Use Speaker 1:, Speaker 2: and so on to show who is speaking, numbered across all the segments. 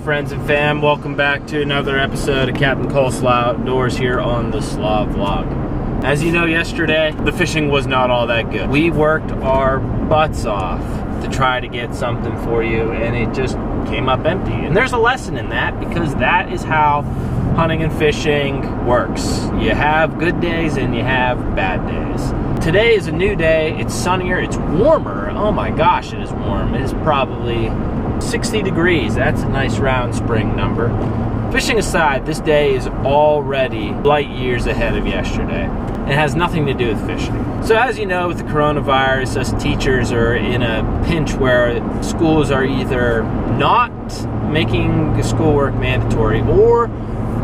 Speaker 1: friends and fam, welcome back to another episode of Captain Coleslaw Outdoors here on the Slaw vlog. As you know, yesterday the fishing was not all that good. We worked our butts off to try to get something for you, and it just came up empty. And there's a lesson in that, because that is how hunting and fishing works. You have good days and you have bad days. Today is a new day. It's sunnier, it's warmer. Oh my gosh, it is warm. It is probably 60 degrees. That's a nice round spring number. Fishing aside, this day is already light years ahead of yesterday. It has nothing to do with fishing. So as you know, with the coronavirus, us teachers are in a pinch where schools are either not making the schoolwork mandatory, or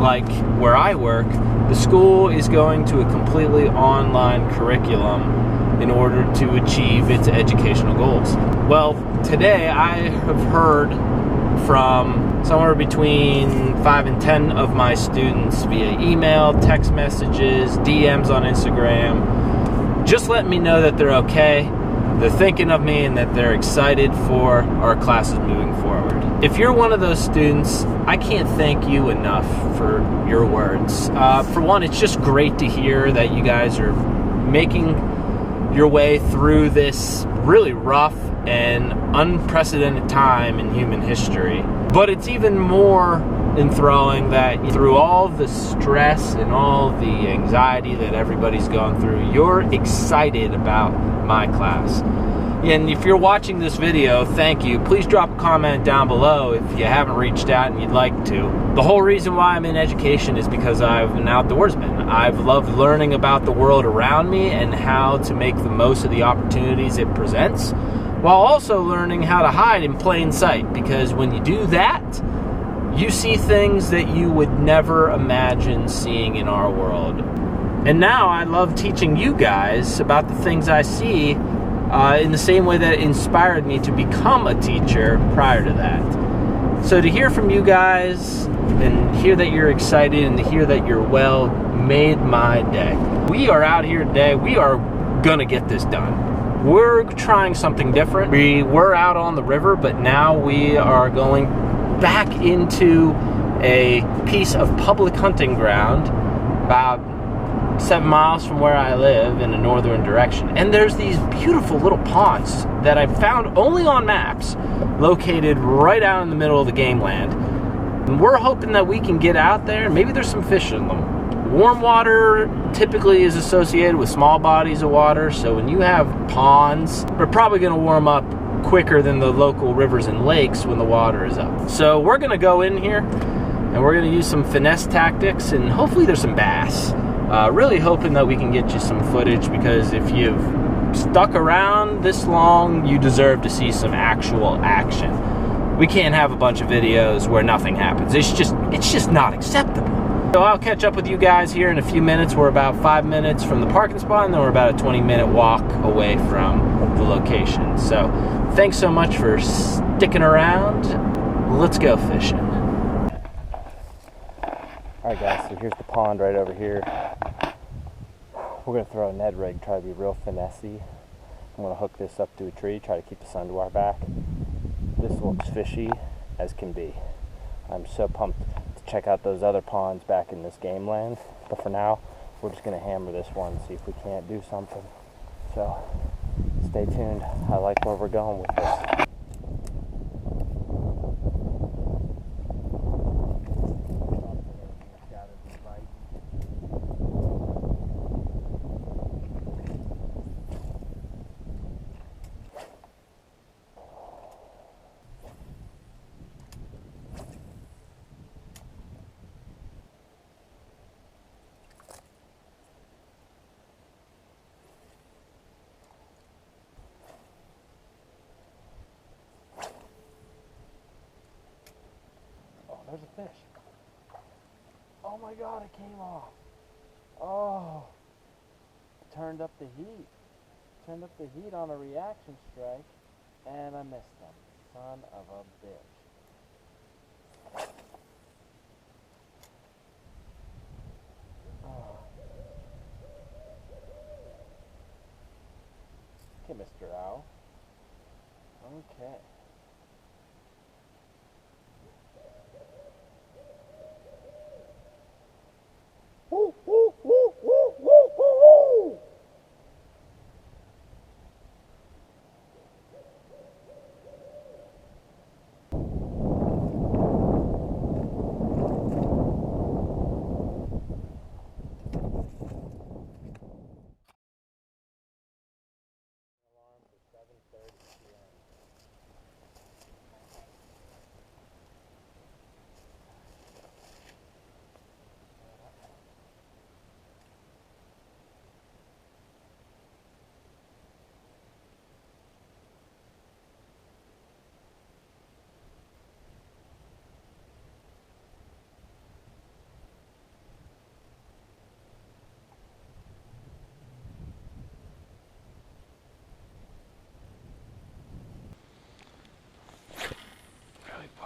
Speaker 1: like where I work, the school is going to a completely online curriculum in order to achieve its educational goals. Well, today I have heard from somewhere between 5 and 10 of my students via email, text messages, DMs on Instagram, just letting me know that they're okay, they're thinking of me, and that they're excited for our classes moving forward. If you're one of those students, I can't thank you enough for your words. For one, it's just great to hear that you guys are making your way through this really rough and unprecedented time in human history. But it's even more enthralling that through all the stress and all the anxiety that everybody's gone through, you're excited about my class. And if you're watching this video, thank you. Please drop a comment down below if you haven't reached out and you'd like to. The whole reason why I'm in education is because I'm an outdoorsman. I've loved learning about the world around me and how to make the most of the opportunities it presents, while also learning how to hide in plain sight, because when you do that, you see things that you would never imagine seeing in our world. And now I love teaching you guys about the things I see in the same way that it inspired me to become a teacher prior to that. So to hear from you guys and hear that you're excited and to hear that you're well made my day. We are out here today. We are gonna get this done. We're trying something different. We were out on the river, but now we are going back into a piece of public hunting ground about 7 miles from where I live in a northern direction. And there's these beautiful little ponds that I found only on maps, located right out in the middle of the game land. And we're hoping that we can get out there. Maybe there's some fish in them. Warm water typically is associated with small bodies of water, so when you have ponds, they're probably going to warm up quicker than the local rivers and lakes when the water is up. So we're going to go in here and we're going to use some finesse tactics, and hopefully there's some bass. Really hoping that we can get you some footage, because if you've stuck around this long, you deserve to see some actual action. We can't have a bunch of videos where nothing happens. It's just not acceptable. So I'll catch up with you guys here in a few minutes. We're about 5 minutes from the parking spot, and then we're about a 20-minute walk away from the location. So thanks so much for sticking around. Let's go fishing. Alright guys, so here's the pond right over here. We're going to throw a Ned rig, try to be real finessey. I'm going to hook this up to a tree, try to keep the sun to our back. This looks fishy as can be. I'm so pumped to check out those other ponds back in this game land. But for now, we're just going to hammer this one, see if we can't do something. So, stay tuned. I like where we're going with this. There's a fish. Oh my god, it came off. Oh. Turned up the heat. Turned up the heat on a reaction strike, and I missed him. Son of a bitch. Oh. Okay, Mr. Owl. Okay.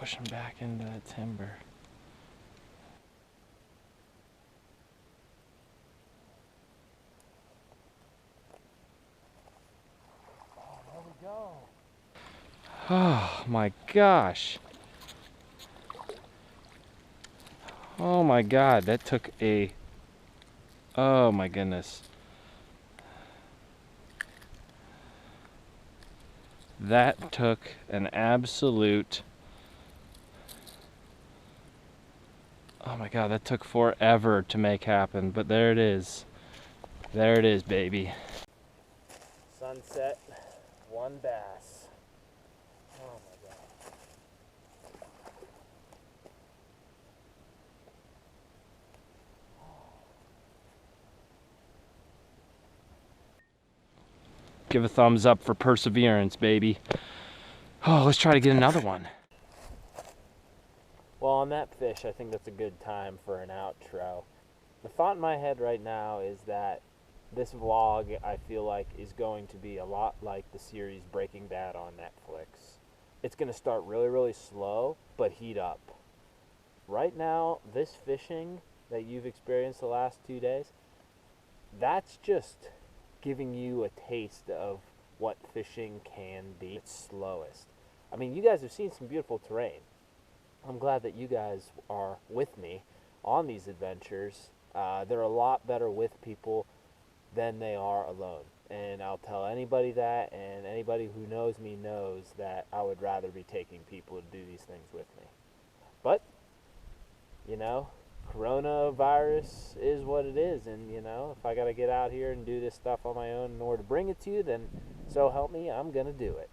Speaker 1: pushing back into the timber. Oh, there we go. Oh my gosh. Oh my God, that took a, oh my goodness. That took an absolute, oh my God, that took forever to make happen, but there it is. There it is, baby. Sunset, one bass. Oh my God. Give a thumbs up for perseverance, baby. Oh, let's try to get another one. Well, on that fish, I think that's a good time for an outro. The thought in my head right now is that this vlog, I feel like, is going to be a lot like the series Breaking Bad on Netflix. It's going to start really, really slow, but heat up. Right now, this fishing that you've experienced the last 2 days, that's just giving you a taste of what fishing can be its slowest. I mean, you guys have seen some beautiful terrain. I'm glad that you guys are with me on these adventures. They're a lot better with people than they are alone. And I'll tell anybody that, and anybody who knows me knows that I would rather be taking people to do these things with me. But, you know, coronavirus is what it is, and you know, if I gotta get out here and do this stuff on my own in order to bring it to you, then so help me, I'm gonna do it.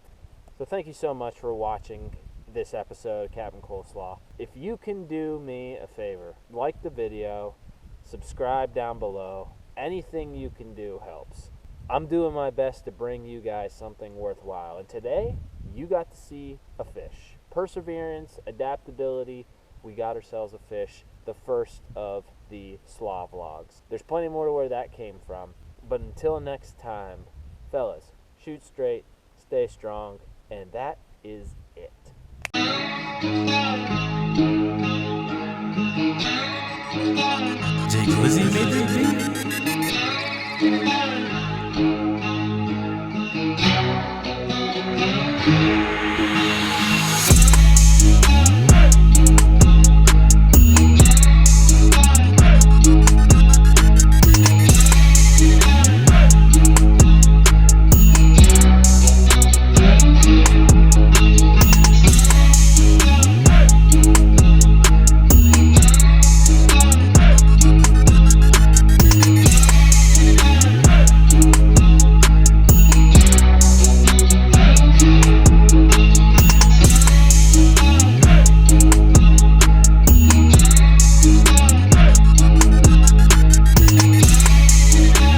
Speaker 1: So thank you so much for watching this episode of Captain Coleslaw. If you can do me a favor, like the video, subscribe down below. Anything you can do helps. I'm doing my best to bring you guys something worthwhile, and today you got to see a fish. Perseverance, adaptability, we got ourselves a fish. The first of the Slaw vlogs. There's plenty more to where that came from. But until next time, fellas, shoot straight, stay strong, and that is it. Jake Lizzie made the beat.